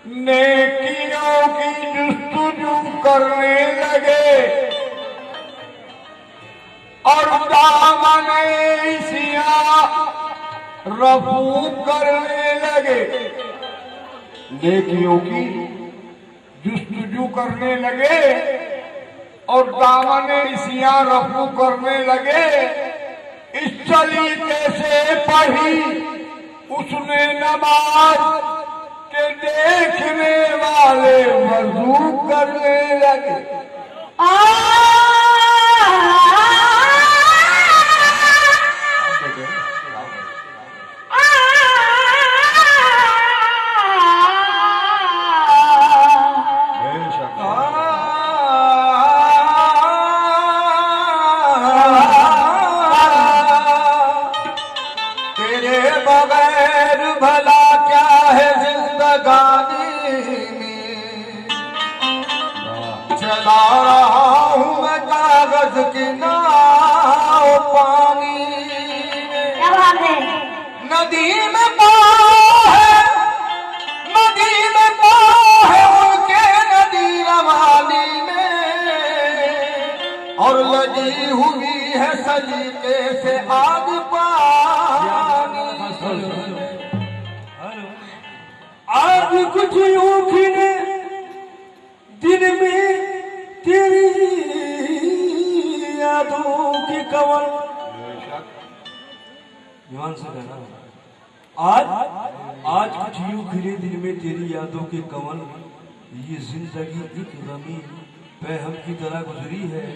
नेकियों की जुस्तजू करने लगे और दामने सिया रफू करने लगे। नेकियों की जुस्तजू करने लगे और दामने सिया रफू करने लगे। इस तरीके से पढ़ी उसने नमाज के देखने वाले वजू करने लगे। तेरे बगैर भला क्या है जिंदगानी में, चला रहा हूँ मैं कागज की नाव पानी में। नदी में पाँव है, नदी में पाँव है उनके नदी रवानी में, और लगी हुई है सलीके से आग पानी। आज कुछ यूं खिले दिन में तेरी यादों की कवन। ध्यान से कहना, आज कुछ यूं खिले दिन में तेरी यादों के कवन। ये जिंदगी एक रमी पैहम की तरह गुजरी है,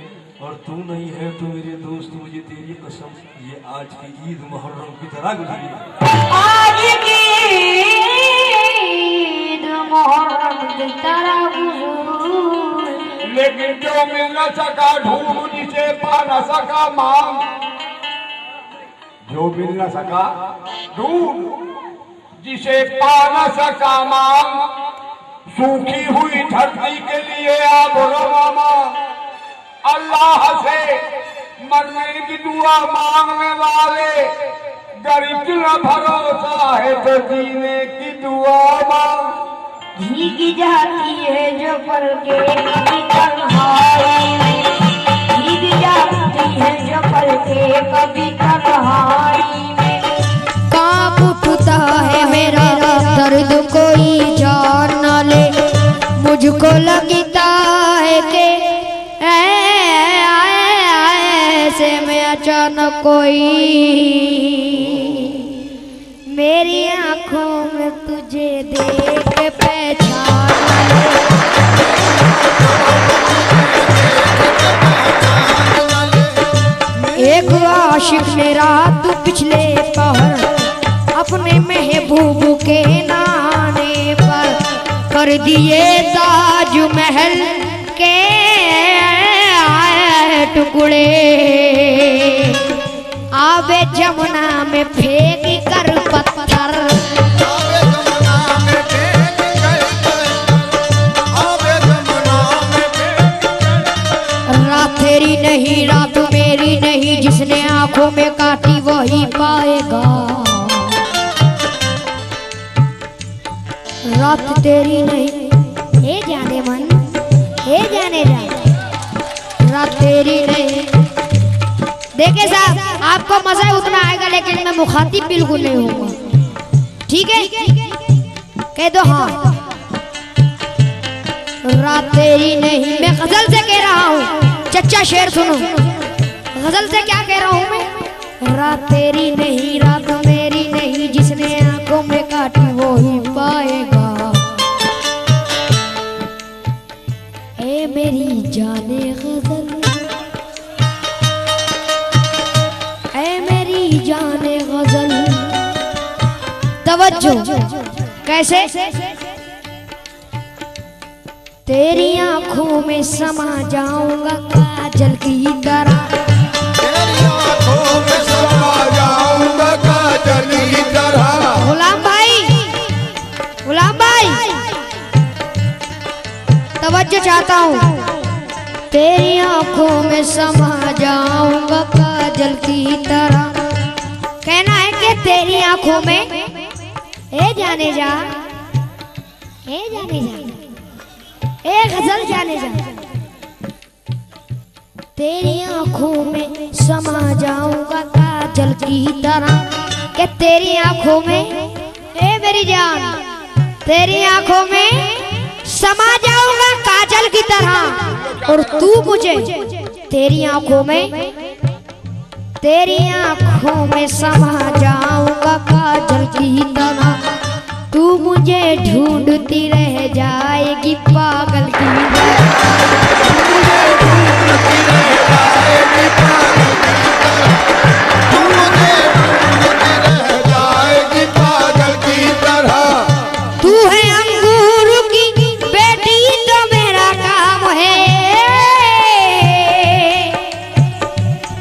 और तू नहीं है तो मेरे दोस्त मुझे तेरी कसम ये आज की ईद मुहर्रम की तरह गुजरी है। आज की ईद मुहर्रम की तरह गुजरी। लेकिन जो मिल न सका ढूंढ, जिसे पा न सका मांग। जो मिल न सका ढूंढ, जिसे पा न सका मांग। सूखी हुई धरती के लिए आप रोमा अल्लाह से मरने की दुआ मांगने वाले। गरीब न भरोसा है तो जीने की दुआ मांग। भीग जाती है जो पल के कभी तन्हाई में, भीग जाती है जो पल के कभी तन्हाई में। कांप उठता है मेरा दर्द कोई जान न ले, मुझको लगता है कि ऐसे में अचानक कोई मेरी आंखों में तुझे देख के पहचान ले। एक आशिक ने रात पिछले पहर अपने महबूब के नाने पर कर दिए ताजमहल के टुकड़े। आवे जमुना में फेंक कर पत्थर, रात तेरी नहीं रात मेरी नहीं, जिसने आंखों में काटी वही पाएगा। रात तेरी नहीं हे जाने मन हे जाने जा, रात तेरी नहीं। देखिए साहब, आपको मजा उतना आएगा लेकिन मैं मुखातिब बिल्कुल नहीं होगा, ठीक है? कह दो हाँ। रात तेरी नहीं, मैं गजल से कह रहा हूँ, चच्चा शेर सुनो। गजल से क्या कह रहा हूँ मैं? रात तेरी नहीं रात मेरी नहीं, जिसने आंखों में काटी वो ही पाएगा। ए मेरी जाने गजल, ए मेरी जाने गजल। तवज्जो कैसे? तेरी आंखों में समा जाऊंगा काजल की तरह, तेरी आंखों में समा जाऊंगा काजल की तरह। गुलाम भाई, गुलाम भाई तवज्जो चाहता हूँ। तेरी आंखों में समा जाऊंगा काजल की तरह। कहना है कि तेरी आंखों में ए जाने जा हे जाने जा, ए गजल जाने जा। तेरी आंखों में समा जाऊंगा काजल की तरह, कि तेरी आंखों में, ए मेरी जान, तेरी आंखों में समा जाऊंगा काजल की तरह, और तू मुझे तेरी आंखों में समा जाऊंगा काजल की तरह, तू मुझे ढूंढती रह जाएगी पागल की तरह। तू है अंगूर की बेटी तो मेरा काम है,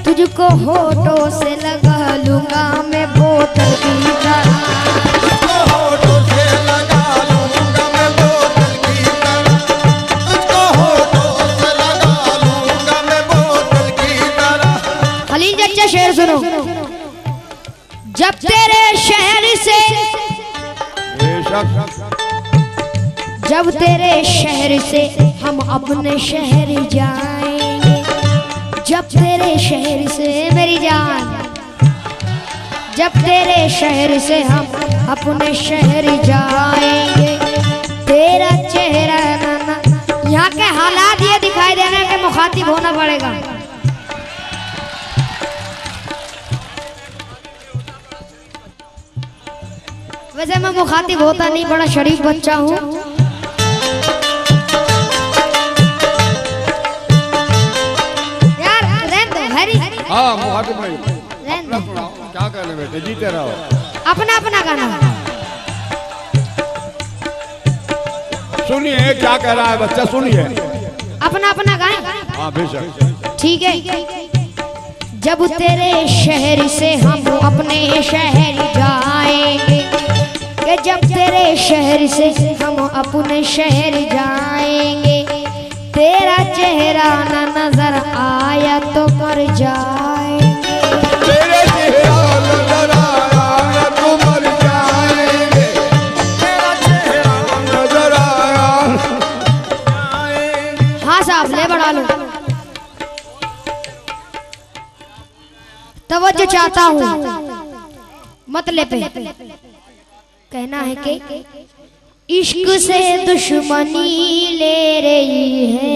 तुझको होठों से लगा लूंगा मैं बोतल की तरह, होठों से लगा लूंगा मैं बोतल की तरह, तुझको होठों से लगा लूंगा मैं बोतल की तरह। खलील जच्चा शेर सुनो। जब तेरे शहर से, जब तेरे शहर से हम अपने शहर जाएंगे, जब तेरे शहर से मेरी जान, जब तेरे शहर से हम अपने शहर जाएंगे, तेरा चेहरा नाना, यहाँ के हालात ये दिखाई देने के मुखातिब होना पड़ेगा। वैसे मैं मुखातिब होता नहीं, बड़ा शरीफ बच्चा हूँ। यार रहने दो हरी। हाँ मुखातिब नहीं, रहने दो। क्या कहने बेटे, जीते रहो। अपना अपना गाना सुनिए क्या कह रहा है बच्चा, सुनिए। अपना अपना गाएं। हाँ बेशक। ठीक है। जब तेरे शहर से हम अपने शहर जाएंगे, कि जब तेरे शहर से हम अपने शहर जाएंगे, तेरा चेहरा न नजर आया तो मर जाएंगे, तेरे चेहरा नजर आया तो मर जाएंगे, तेरा चेहरा नजर आया। हाँ साहब ले बढ़ा लो। तवज्जो चाहता हूँ मतलब पे। कहना है कि इश्क से दुश्मनी ले रही है,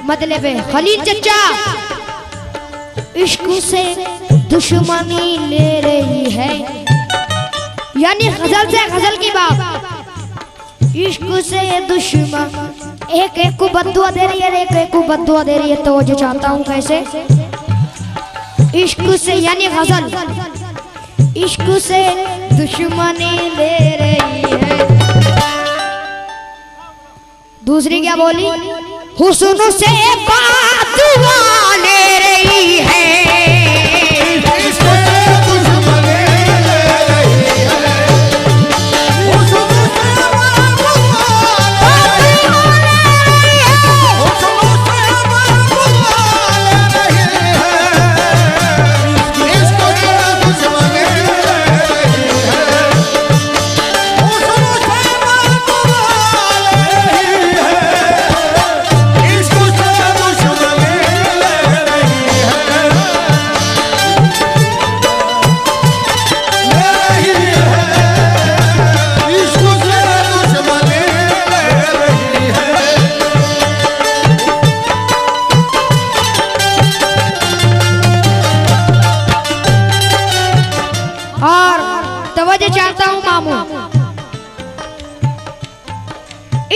मतलब है खलील चचा इश्क से दुश्मनी ले रही है, यानी गजल से गजल की बात। इश्क से दुश्मन एक एक को बद्दुआ दे रही है, एक एक को बद्दुआ दे रही है। तो जो चाहता हूँ कैसे, इश्क से यानी गजल, इश्क से दुश्मनी ले रही है। दूसरी क्या बोली, हुस्न से बादुआ ले रही है,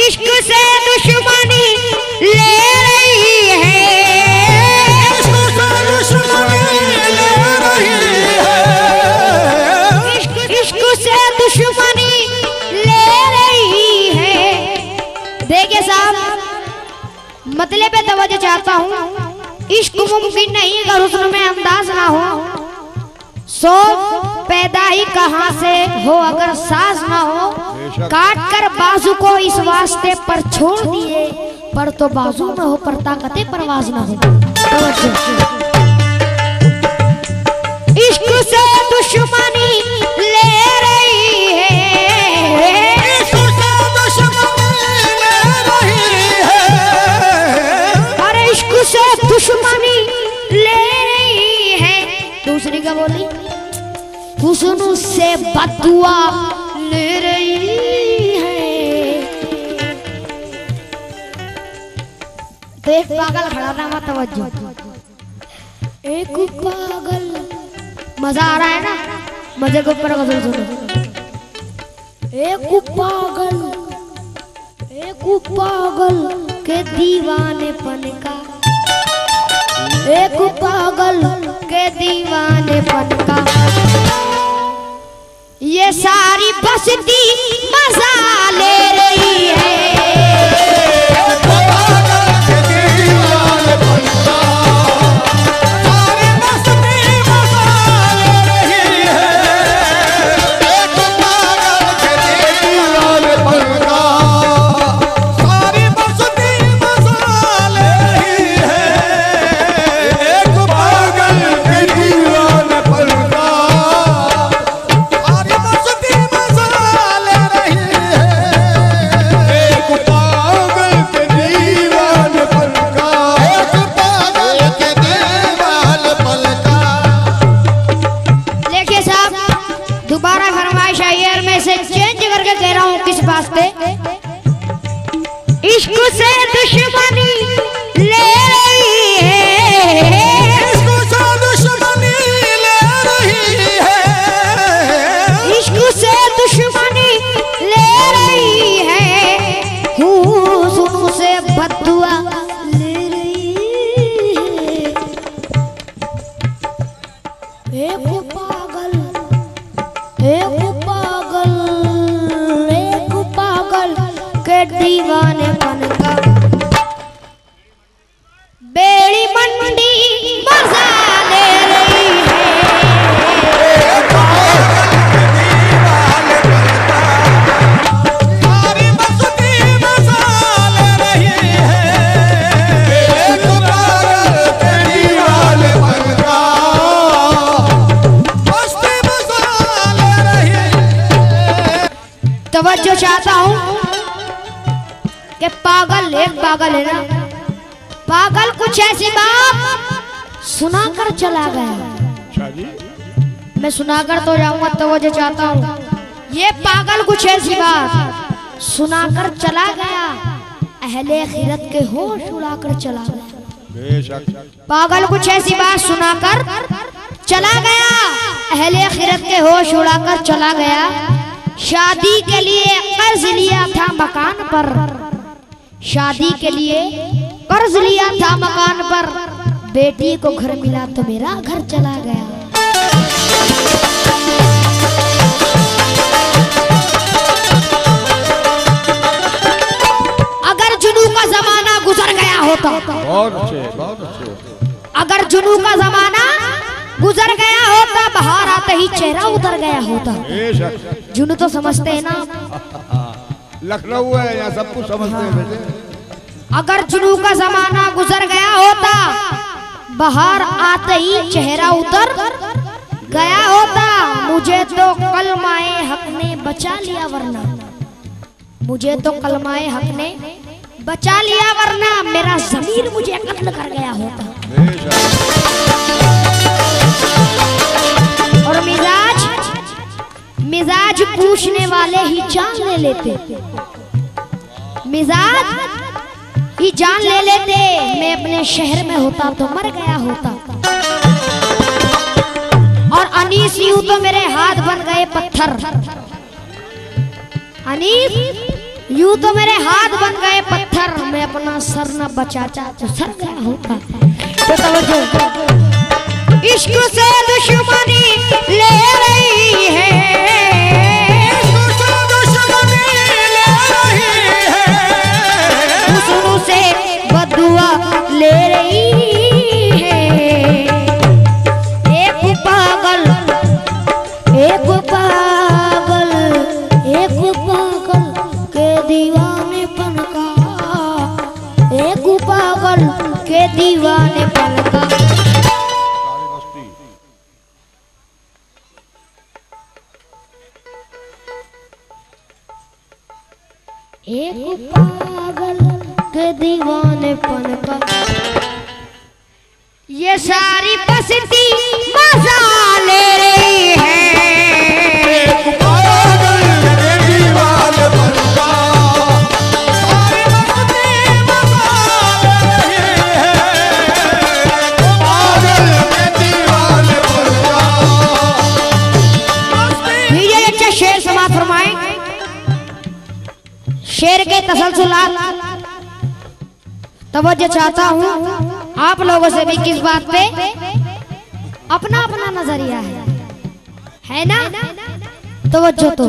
इश्क से दुश्मनी ले रही है, इश्क से दुश्मनी ले रही है, इश्क से दुश्मनी ले रही है। देखिए साहब, मतले पे तवज्जो चाहता हूँ। इश्क मुमकिन नहीं अगर हुस्न में अंदाज ना हो, सो पैदा ही कहाँ से हो अगर साज ना हो। काट कर बाजू को इस वास्ते पर छोड़ दिए, पर तो बाजू में हो पर ताकते परवाज ना हो। इश्क से दुश्मनी ले रही है, इश्क से दुश्मनी ले रही है, अरे इश्क से दुश्मनी ले रही है। दूसरी क्या बोली? हुस्न से बदुआ ले रही है। तो एक पागल खड़ा था, मत तवज्जो। एक पागल, मजा आ रहा है ना? मजे के ऊपर गजल सुनो। एक पागल के दीवानेपन का, एक पागल के दीवानेपन का ये सारी बस्ती मजा ले रही है। इश्क से दुश्मनी ले रही है, इश्क से दुश्मनी ले रही है, इश्क से दुश्मनी ले रही है। हुस्न से बदुआ ले रही है। एक पागल, एक पागल, एक पागल के दीवानेपन का बेड़ी मंडी मजा ले रही है। सारी बस्ती मजा ले रही है, एक पागल के दीवानेपन का बस्ती मजा ले रही है। तवज्जो चाहता हूँ कि पागल एक पागल है ना, पागल कुछ ऐसी बात सुनाकर चला गया। मैं सुनाकर तो जाऊंगा, तवज्जो चाहता हूँ। ये पागल कुछ ऐसी बात सुनाकर चला गया, अहले खिरत के होश उड़ाकर चला गया। पागल कुछ ऐसी बात सुनाकर चला गया, अहले खिरत के होश उड़ाकर चला गया। शादी के लिए कर्ज लिया था मकान पर, शादी के लिए कर्ज लिया था मकान पर, बेटी को घर मिला तो मेरा घर चला गया। अगर जुनू का जमाना गुजर गया होता, बहुत अच्छे। अगर जुनू का जमाना गुजर गया होता, बाहर आते ही चेहरा उतर गया होता। जुनू तो समझते हैं ना, लखनऊ है यहाँ सब कुछ समझते हैं बेटे। अगर जुनू का जमाना गुजर गया होता, बाहर आते ही चेहरा उतर गया होता। मुझे तो कलमाए हक ने बचा लिया वरना, मुझे तो कलमाए हक ने बचा लिया वरना मेरा ज़मीर मुझे कत्ल कर गया होता। और मिजाज पूछने वाले ही जान ले लेते, मिजाज ही जान ले लेते। मैं अपने शहर में होता तो मर गया होता। और अनीस यूं तो मेरे हाथ बन गए पत्थर, अनीस यूं तो मेरे हाथ बन गए पत्थर। मैं अपना सर न बचाता तो सर गया होता। तो तवज्जो, इश्क से दुश्मनी ले रही है, इश्क से दुश्मनी ले रही है, हुस्न से बदुआ पागल के दीवाने पल का। एक पागल के दीवाने पन का ये सारी बस्ती मजा ले रही है। शेर समाप्त फरमाए। शेर के तसलसुलात तवज्जो चाहता हूँ आप लोगों से भी किस बात पे अपना अपना नजरिया है ना? तवज्जो तो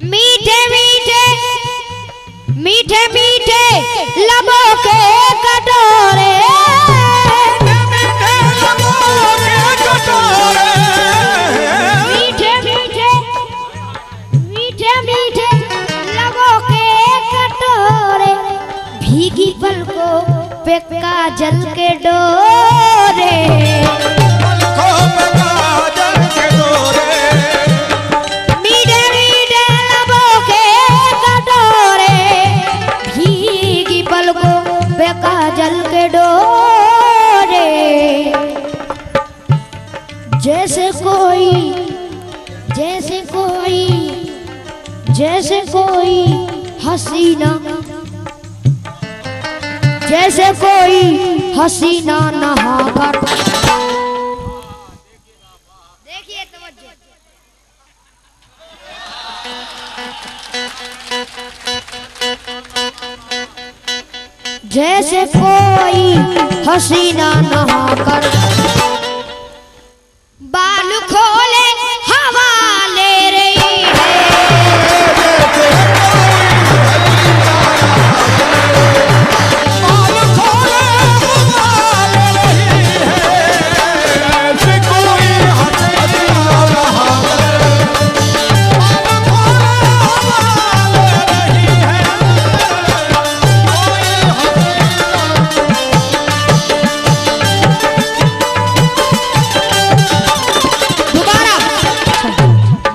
मीठे मीठे मीठे मीठे लबों के कटोरे, मीठे मीठे मीठे मीठे लबों के कटोरे, भीगी पलकों पे काजल के डोरे, मीठे मीठे लबों के कटोरे, भीगी पलकों पे काजल के डोरे। जैसे कोई जैसे कोई जैसे कोई हसीना, जैसे कोई हसीना नहाकर। देखिए तवज्जो, जैसे कोई हसीना नहाकर बाल खोले हवा ले रही है।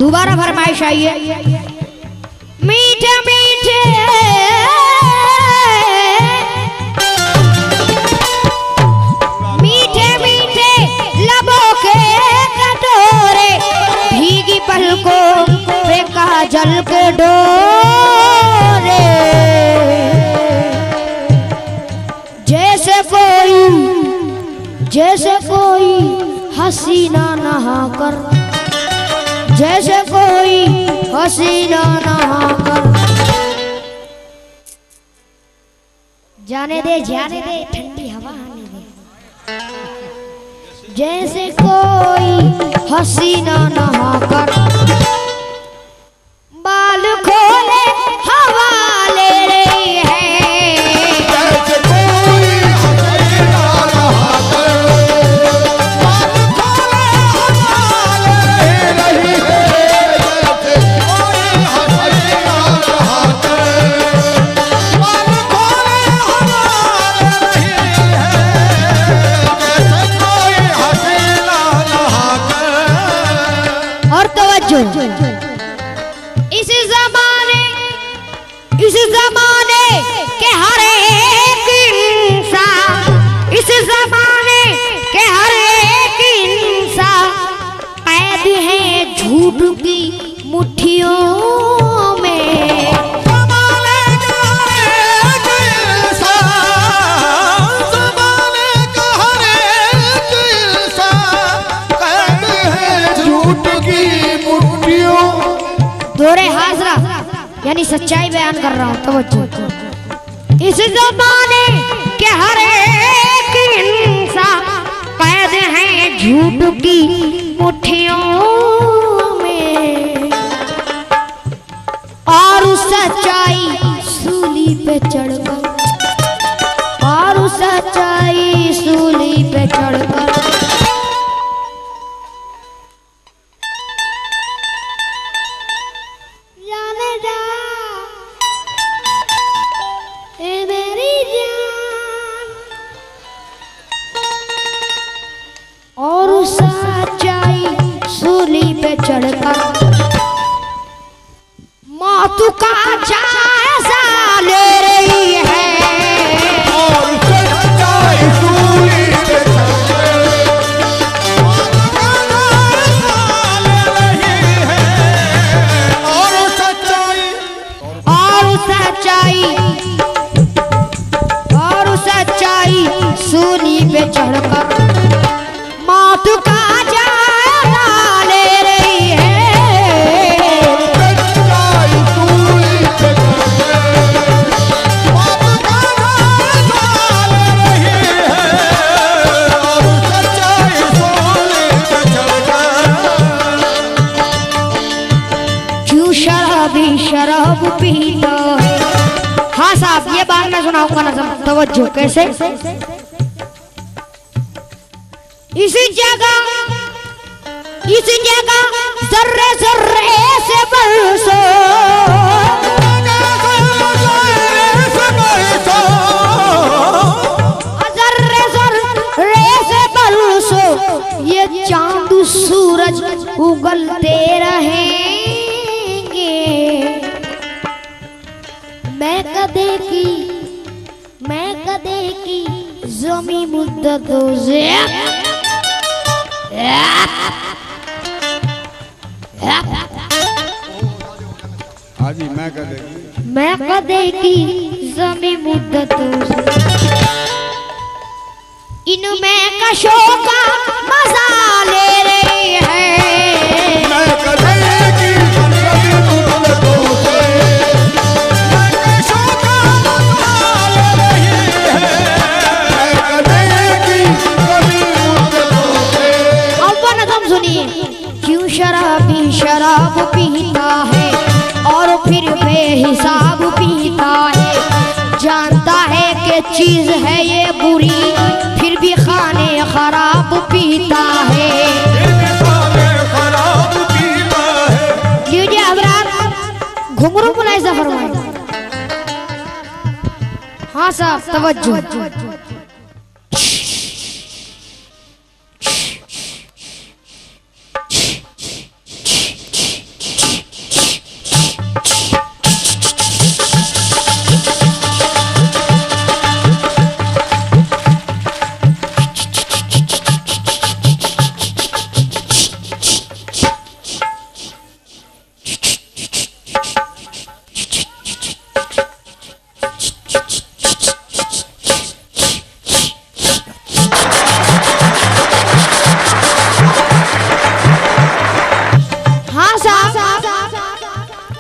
दोबारा फरमाइश आइए। मीठे मीठे मीठे मीठे लबों के कटोरे, भीगी पलकों पे काजल के डोरे। जैसे कोई हसीना नहाकर, जैसे कोई हसीना नहाकर। जाने दे ठंडी हवा आने दे। जैसे कोई हसीना नहाकर बाल खोले हवा ले रही है। जैसे कोई हसीना नहाकर बाल खोले हवा ले रही है। जैसे कोई हसीना नहाकर बाल खोले हवा ले रही है। जैसे कोई हसीना नहाकर। और तवज्जो, इस जमाने के हर एक इंसान, इस जमाने के हर एक इंसान कैद है झूठ की मुट्ठियों में। ज़माने का हर एक इंसान, ज़माने का हर एक इंसान कैद है झूठ की मुट्ठियों। दोरे हाजरा यानी सच्चाई बयान कर रहा हूँ। तवज्जो, इस जमाने के हर एक इंसान कैद है झूठ की मुट्ठियों में। और उस सच्चाई सूली पे चढ़कर, और उस सच्चाई सूली पे चढ़कर जाने जा ए मेरी जायजा ले रही है और सच्चाई सूली पे चढ़ और सच्चाई सूली पे चढ़कर मौत का जायजा ले रही है सच्चाई सूली पे क्यों शराबी शराब पीता है। हाँ साहब ये बात मैं सुनाऊंगा ना, तवज्जो कैसे। इसी जगह जर्रे जर्रे से बरसो जर्रे जर्रे से बरसो ये चांद सूरज उगलते रहेंगे। मैं कदे की ज़मी मुद्दतों से हाजी मैं कदे की ज़मी मुद्दतों से इनमें कशों का मजा ले रही है। मैं कदे की ज़मी मुद्दतों से कशों का मजा ले रही है। मैं कदे की ज़मी मुद्दतों से। अब वो नज़म सुनिए। क्यों शराबी शराब पीता है और फिर बेहिसाब पीता है, जानता है कि चीज है ये बुरी फिर भी खाने खराब पीता है। लीजिए हजरात घुंघरू मुलाहिजा फरमाए। हाँ साहब तवज्जो।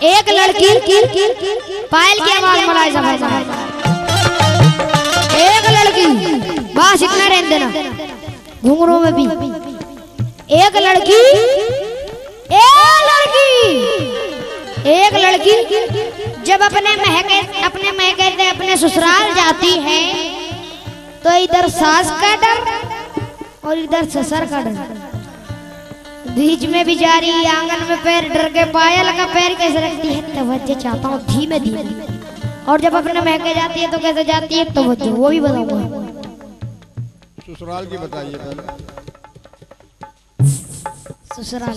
एक लड़की पायल की आवाज मुलाहिजा फरमाए। एक लड़की बस इतना रहने देना घुंघरू में भी। एक लड़की जब अपने महके अपने ससुराल जाती है तो इधर सास का डर और इधर ससुर का डर, बीच में बिचारी आंगन में पैर डर के पायल का पैर कैसे रखती है। तवज्जो चाहता हूँ धीमे धीमे। और जब अपने महके जाती है तो कैसे जाती है, तवज्जो वो भी बताऊंगा। ससुराल की बताइए पहले। ससुराल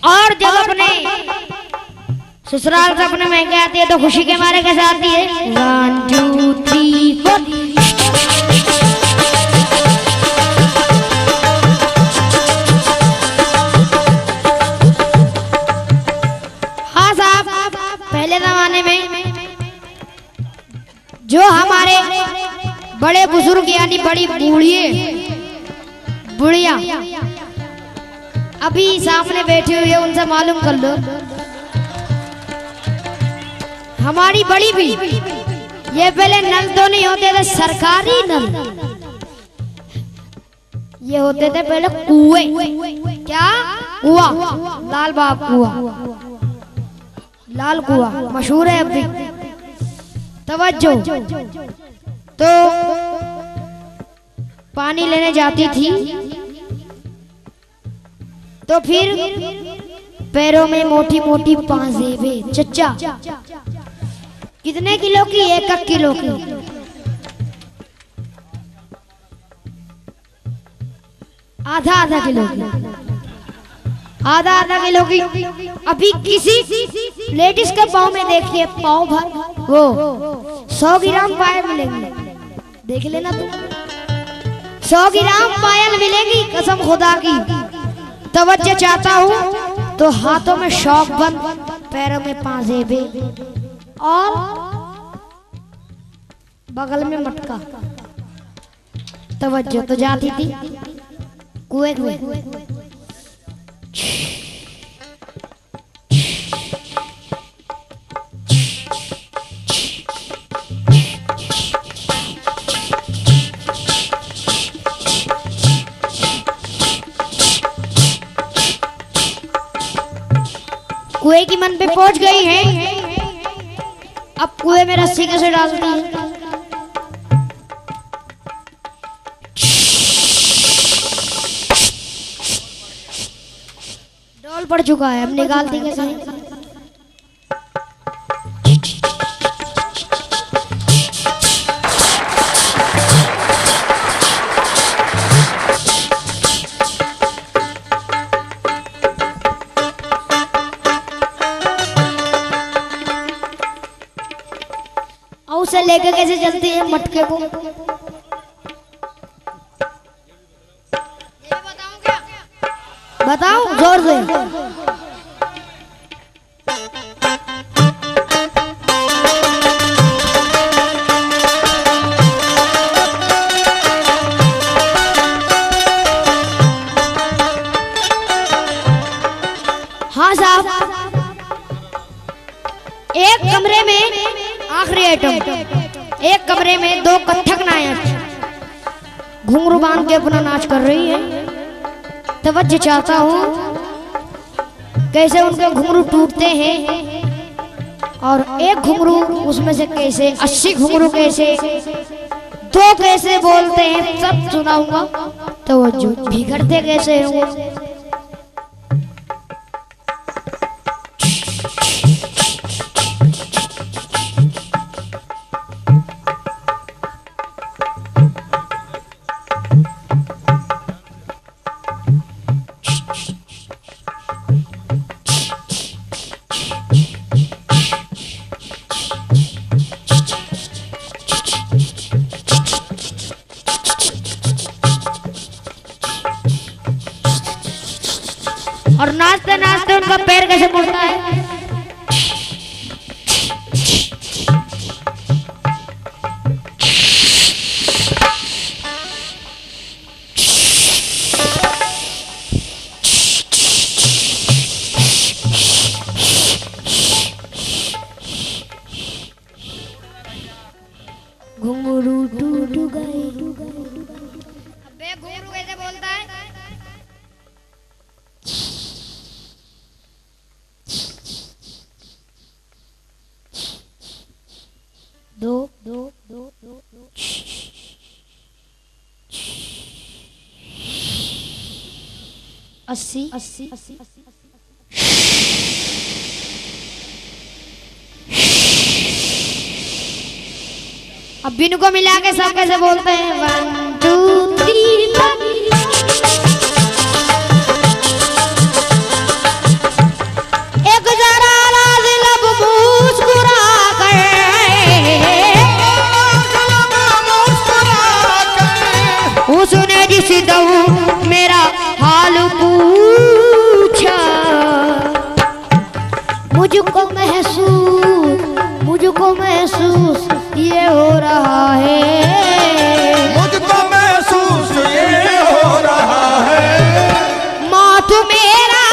और जब अपने ससुराल से अपने महके आती है तो खुशी के मारे कैसे आती है। 1 2 3 4। हाँ साहब पहले जमाने में जो हमारे बड़े बुजुर्ग यानी बड़ी बुढ़िया अभी सामने बैठी हुई है, उनसे मालूम कर लो। हमारी बड़ी भी ये पहले नल तो नहीं होते थे सरकारी नल, ये होते थे पहले कुएं। क्या कुआ? लाल बाग कुआ, लाल कुआ मशहूर है अभी। तवज्जो। तो पानी लेने जाती थी तो फिर पैरों में मोटी मोटी पाजेबे। चच्चा कितने किलो की? 1 किलो की। आधा आधा किलो की। आधा आधा किलो की। अभी किसी लेडीज के पाँव में देखिए, पाँव भर वो 100 ग्राम पायल मिलेंगे। देख लेना तुम, 100 ग्राम पायल मिलेगी कसम खुदा की। तवज्जो चाहता हूँ तो हाथों में शौक बंद, पैरों में पाजेबे और बगल में मटका। तवज्जो तो जाती थी कुएं में। कुएं की मन पे पहुंच गई है। अब कुएं में रस्सी कैसे डालती है? डोल पड़ चुका है, अब निकालती कैसे है? उसे लेकर कैसे चलती है मटके को? बताऊं क्या? बताओ जोर से। हाँ साहब, एक कमरे में आखिरी आइटम, एक कमरे में 2 कथक नायक घुंघरू बांध के अपना नाच कर रही है। तवज्जो चाहता हूँ कैसे उनके घुंघरू टूटते हैं और एक घुंघरू उसमें से कैसे 80 घुंघरू कैसे 2 कैसे बोलते हैं, सब सुनाऊंगा। तवज्जो, बिगड़ते कैसे हैं और नाचते नाचते उनका पैर कैसे मुड़ता है। घुंघरू टूट गए। अबे घुंघरू कैसे बोलता है? दो 80 अब बिन को मिला के सब कैसे बोलते हैं? 1 2 3 एक जरा राज लब मुस्कुरा कर उसने जिस दऊ मेरा हाल पूछा, मुझको महसूस ये हो रहा है, मुझको महसूस ये हो रहा है। मौत मेरा